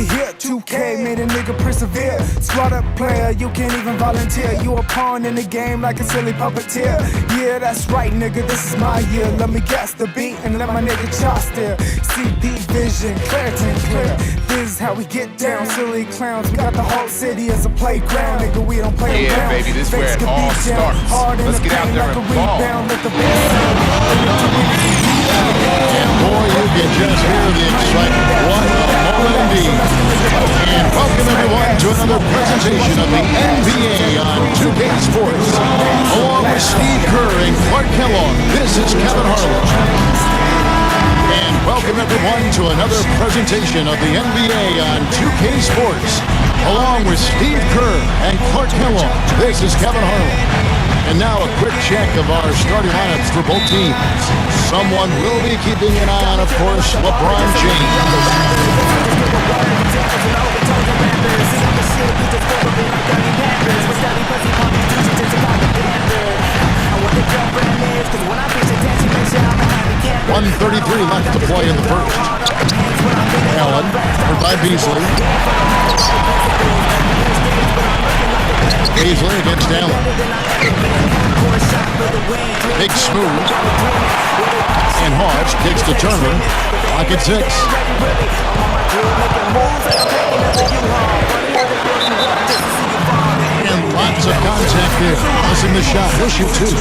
we here. 2K made a nigga persevere. Squad up player, you can't even volunteer. You a pawn in the game like a silly puppeteer. Yeah, that's right, nigga, this is my year. Let me guess the beat and let my nigga chop steer. CP vision, clarity and clear. This is how we get down, silly clowns. We got the whole city as a playground, nigga. We don't play around. Yeah, baby, this is where it all starts. Let's get out there and ball. And boy, you can just hear the excitement. What a moment indeed. And welcome everyone to another presentation of the NBA on 2K Sports. Along with Steve Kerr and Clark Kellogg, this is Kevin Harlan. And welcome everyone to another presentation of the NBA on 2K Sports. Along with Steve Kerr and Clark Kellogg, this is Kevin Harlan. And now a quick check of our starting lineups for both teams. Someone will be keeping an eye on, of course, LeBron James. .133 left to play in the first. Allen, covered by Beasley. Beasley against Allen. Big smooth. And Hodge kicks to Turner. Clock at 6. And lots of contact there. Missing the shot. He'll shoot 2.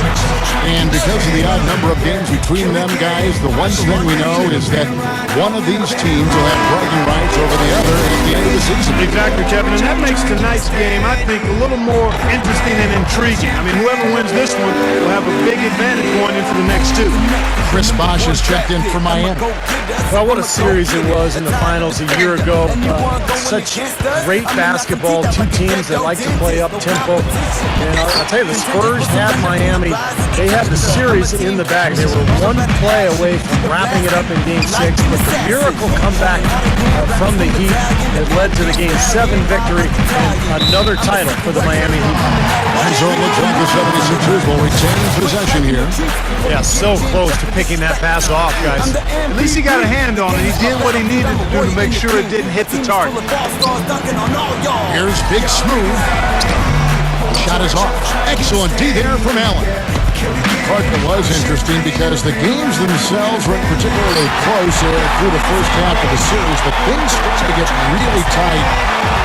And because of the odd number of games between them guys, the one thing we know is that one of these teams will have bragging rights over the other at the end of the season. Exactly, Kevin. And that makes tonight's game, I think, a little more interesting and intriguing. I mean, whoever wins this one will have a big advantage going into the next two. Chris Bosh has checked in for Miami. Well, what a series it was in the finals a year ago. Such great basketball. Two teams that like to play up-tempo. And I'll tell you, the Spurs had Miami. They had the series in the bag. They were one play away from wrapping it up in Game 6. But the miracle comeback from the Heat that led to the Game 7 victory and another title for the Miami Heat. So it looks like the 76ers will retain possession here. Yeah, so close to picking that pass off, guys. At least he got a hand on it. He did what he needed to do to make sure it didn't hit the target. Here's Big Smooth. Shot is off. Excellent D there from Allen. It was interesting because the games themselves weren't particularly close through the first half of the series, but things started to get really tight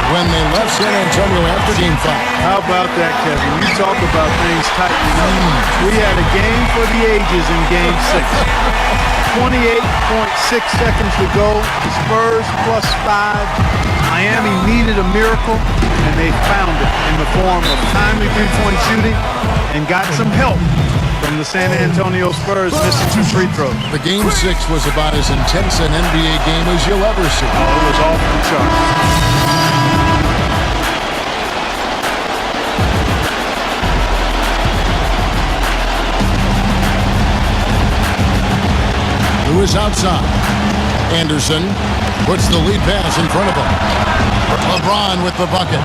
when they left San Antonio after Game 5. How about that, Kevin? You talk about things tightening up. We had a game for the ages in Game 6. 28.6 seconds to go. The Spurs +5. Miami needed a miracle, and they found it in the form of timely three-point shooting and got some help from the San Antonio Spurs missing 2 free throws. The Game 6 was about as intense an NBA game as you'll ever see. Oh, it was off the charts. Who is outside? Anderson puts the lead pass in front of him. LeBron with the bucket.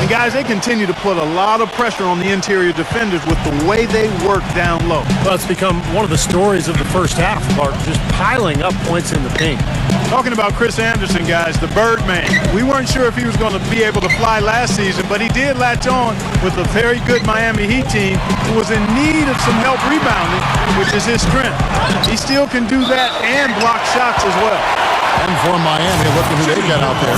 And guys, they continue to put a lot of pressure on the interior defenders with the way they work down low. Well, it's become one of the stories of the first half, Clark, just piling up points in the paint. Talking about Chris Anderson, guys, the Birdman. We weren't sure if he was going to be able to fly last season, but he did latch on with a very good Miami Heat team who was in need of some help rebounding, which is his strength. He still can do that and block shots as well. And for Miami, look at who they got out there.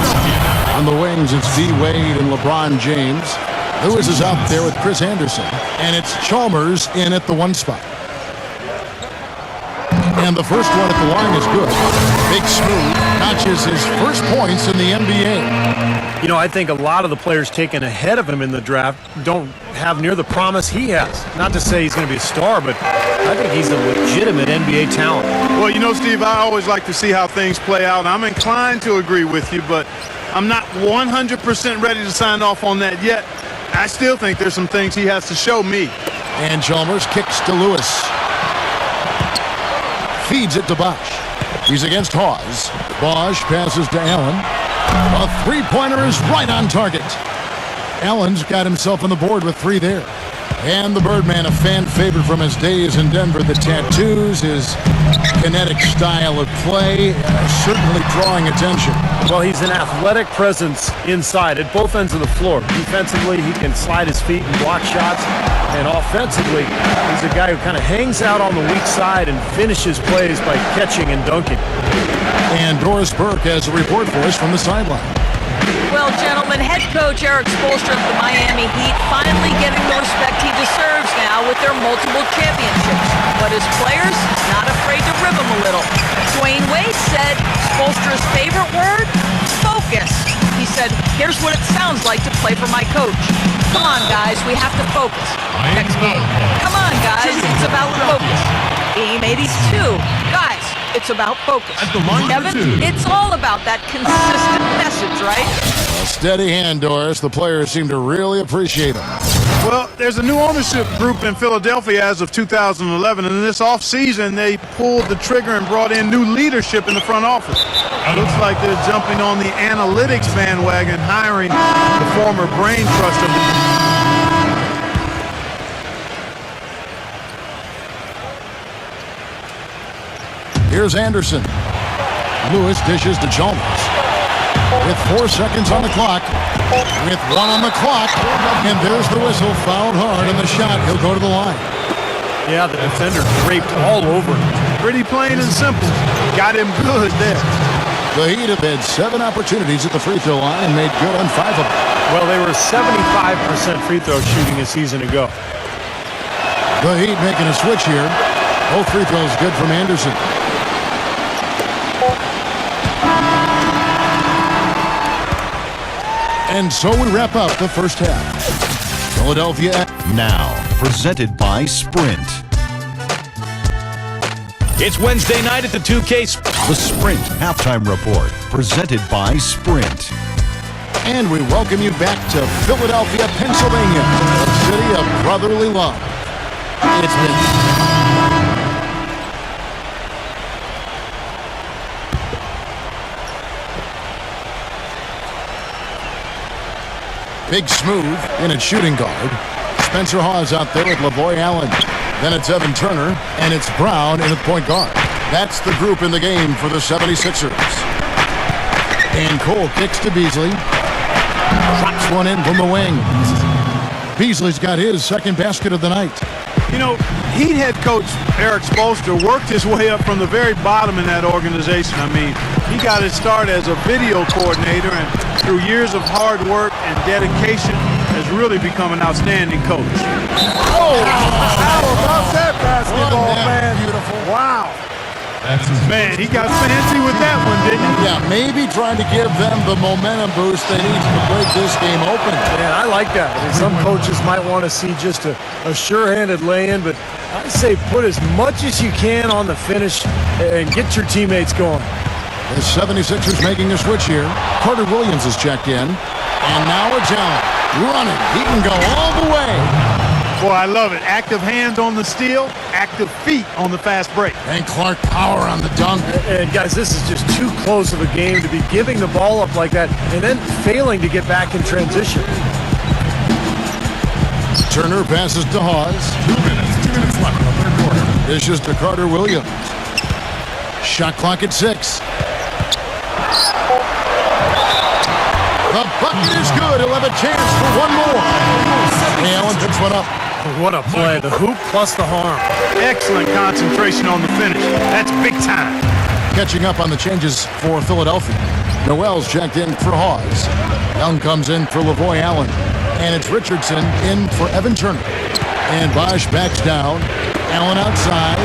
On the wings, it's D-Wade and LeBron James. Lewis is out there with Chris Anderson. And it's Chalmers in at the 1 spot. And the first one at the line is good. Big Smooth notches his first points in the NBA. You know, I think a lot of the players taken ahead of him in the draft don't have near the promise he has. Not to say he's going to be a star, but I think he's a legitimate NBA talent. Well, you know, Steve, I always like to see how things play out. I'm inclined to agree with you, but I'm not 100% ready to sign off on that yet. I still think there's some things he has to show me. And Chalmers kicks to Lewis. Feeds it to Bosh. He's against Hawes. Bosh passes to Allen. A three-pointer is right on target. Allen's got himself on the board with 3 there. And the Birdman, a fan favorite from his days in Denver. The tattoos, his kinetic style of play, certainly drawing attention. Well, he's an athletic presence inside at both ends of the floor. Defensively, he can slide his feet and block shots. And offensively, he's a guy who kind of hangs out on the weak side and finishes plays by catching and dunking. And Doris Burke has a report for us from the sideline. Well, gentlemen, head coach Eric Spoelstra of the Miami Heat finally getting the respect he deserves now with their multiple championships. But his players, not afraid to rib him a little. Dwayne Wade said Spoelstra's favorite word? Focus. He said, here's what it sounds like to play for my coach. Come on, guys, we have to focus. Next game. Come on, guys, it's about focus. Game 82. Guys, it's about focus. Kevin, it's all about that consistent message, right? A steady hand, Doris. The players seem to really appreciate him. Well, there's a new ownership group in Philadelphia as of 2011, and in this offseason, they pulled the trigger and brought in new leadership in the front office. Looks like they're jumping on the analytics bandwagon, hiring the former brain trust of the... Here's Anderson. Lewis dishes to Chalmers. With 4 seconds on the clock. With 1 on the clock. And there's the whistle. Fouled hard on the shot. He'll go to the line. Yeah, the defender draped all over him. Pretty plain and simple. Got him good there. The Heat have had 7 opportunities at the free throw line and made good on 5 of them. Well, they were 75% free throw shooting a season ago. The Heat making a switch here. Both free throws good from Anderson. And so we wrap up the first half. Philadelphia now presented by Sprint. It's Wednesday night at the 2K. The Sprint Halftime Report presented by Sprint. And we welcome you back to Philadelphia, Pennsylvania, the city of brotherly love. It's been... Big Smooth in at shooting guard. Spencer Hawes out there with Lavoy Allen. Then it's Evan Turner, and it's Brown in at point guard. That's the group in the game for the 76ers. And Cole kicks to Beasley. Drops one in from the wing. Beasley's got his second basket of the night. You know, Heat head coach Eric Spoelstra worked his way up from the very bottom in that organization. I mean, he got his start as a video coordinator, and through years of hard work and dedication, has really become an outstanding coach. Oh, how about that basketball, man? Beautiful. Wow. Man, he got fancy with that one, didn't he? Yeah, maybe trying to give them the momentum boost they need to break this game open. Man, I like that. I mean, some coaches might want to see just a sure-handed lay-in, but I say put as much as you can on the finish and get your teammates going. The 76ers making a switch here. Carter Williams is checked in. And now it's Allen running. He can go all the way. Boy, I love it. Active hands on the steal, active feet on the fast break. And Clark power on the dunk. And guys, this is just too close of a game to be giving the ball up like that and then failing to get back in transition. Turner passes to Hawes. 2 minutes left in the third quarter. Dishes to Carter Williams. Shot clock at 6. The bucket is good. He'll have a chance for one more. Allen picks one up. What a play. The hoop plus the harm. Excellent concentration on the finish. That's big time. Catching up on the changes for Philadelphia. Noel's checked in for Hawes. Young comes in for Lavoy Allen. And it's Richardson in for Evan Turner. And Bosch backs down. Allen outside.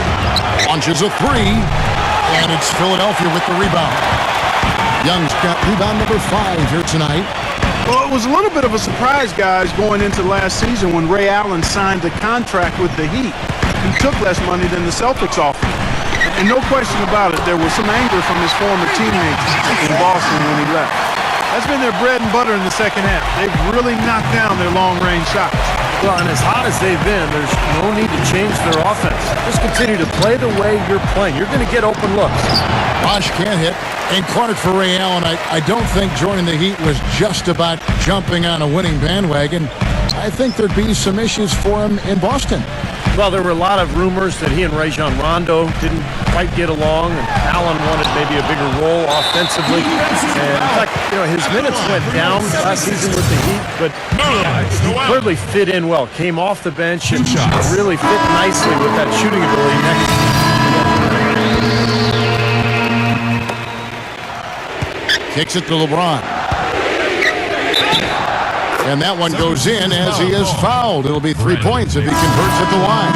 Launches a 3. And it's Philadelphia with the rebound. Young's got rebound number 5 here tonight. Well, it was a little bit of a surprise, guys, going into last season when Ray Allen signed a contract with the Heat. He took less money than the Celtics offered. And no question about it, there was some anger from his former teammates in Boston when he left. That's been their bread and butter in the second half. They've really knocked down their long-range shots. Well, and as hot as they've been, there's no need to change their offense. Just continue to play the way you're playing. You're going to get open looks. Bosch can't hit. And Clark for Ray Allen. I don't think joining the Heat was just about jumping on a winning bandwagon. I think there'd be some issues for him in Boston. Well, there were a lot of rumors that he and Rajon Rondo didn't quite get along, and Allen wanted maybe a bigger role offensively. And in fact, his minutes went down last season with the Heat, but he clearly fit in well. Came off the bench and really fit nicely with that shooting ability Kicks it to LeBron. And that one goes in as he is fouled. It'll be 3 points if he converts at the line.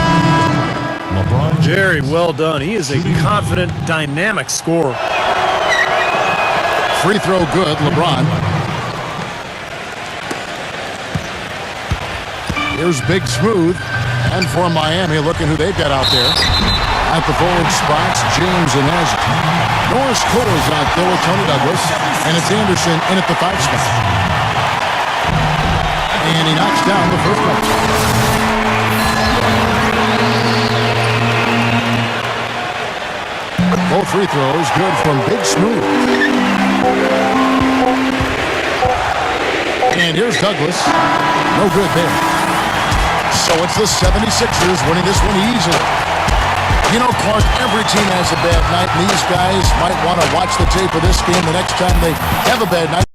LeBron Very well done. He is a confident, dynamic scorer. Free throw good, LeBron. Here's Big Smooth. And for Miami, looking who they've got out there. At the forward spots, James and Hazard. Norris Cole is out there with Tony Douglas. And it's Anderson in at the 5 spot. And he knocks down the first one. Both free throws good from Big Smooth. And here's Douglas. No good there. So it's the 76ers winning this one easily. Clark, every team has a bad night, and these guys might want to watch the tape of this game the next time they have a bad night.